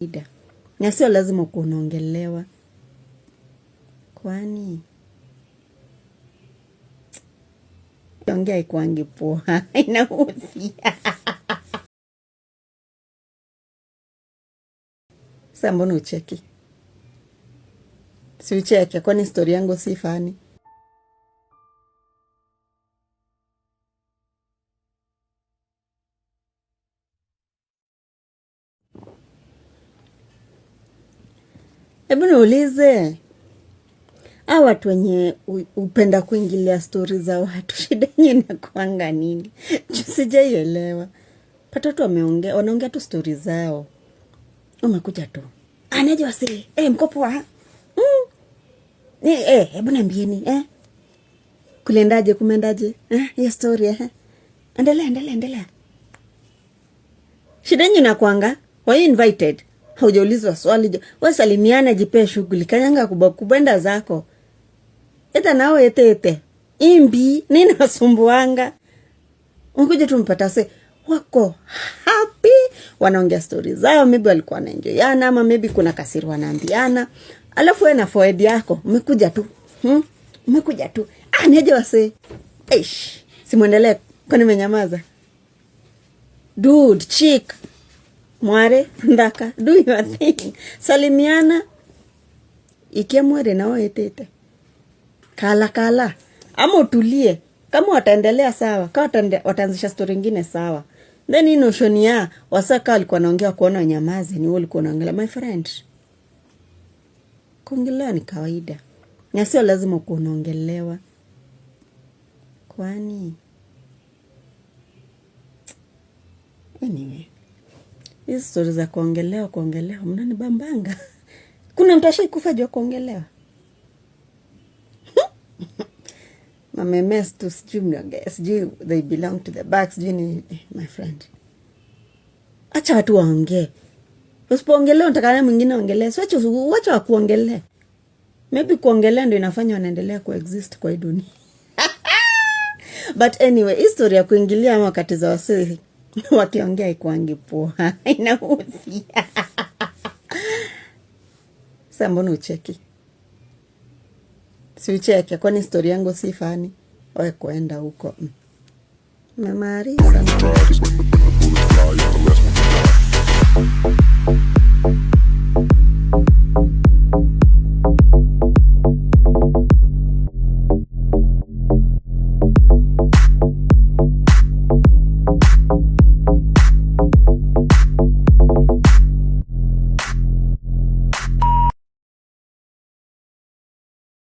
ida. Na sio lazima kunaongelewa. Kwani ongea ikuangi poa. Inahusi. Sasa mbona ucheki? Si ucheke, kwani story yangu si fani? Hebu niulize, hawa watu wenye upenda kuingilia stori za watu, shida yenye inakuanga nini? Sijaielewa. Pata tu wanaongea tu stori zao. Umekuja tu. Anaje wasili? Mko poa? Hebu niambieni, kuliendaje, kumeendaje? Hiyo story Endelea. Shida yenye inakuanga, why invited? Haujaulizwa swali, wewe salimiana, jipee shughuli, kanyanga kubenda zako. Eta nao ete. Imbi, nini wasumbuanga? Unkuja tu mpatase, wako happy, wanaongea stories zao, maybe walikuwa wanaenjoyana, ama maybe kuna kasiri wanaambiana. Alafu wewe na forward yako, umekuja tu. Umekuja tu. Neje wase. Simuendelee, kwani menyamaza? Dude, chick. Mware, ndaka, do your thing. Salimiana. Ikia mware na ete. Kala. Ama utulie. Kama wataendelea sawa. Kama wataanzisha story nyingine sawa. Then hii notion ya wasaka alikuwa anaongea kuona nyamaze, ni wewe ulikuwa unaongelea, my friend. Kuongelea ni kawaida. Na sio lazima kuongelewa. Kwani anyway, hizi stories za kuongelewa mnanibambanga. Kuna mtu ashaikufa juu kuongelewa? Mamemes tu sijui they belong to the back, sijui ni my friend. Acha watu waongee. Usipoongelea utakana mwingine aongelee. Wacha wakuongelee. Maybe kuongelea ndio inafanya wanaendelea kuexist kwa hii dunia. But anyway, history ya kuingilia wakati za wasee wakiongea ikuangi poa. Inahusi. Sasa mbona ucheki? Si ucheke, kwani story yangu si fani? Wewe kuenda huko. Memari sana.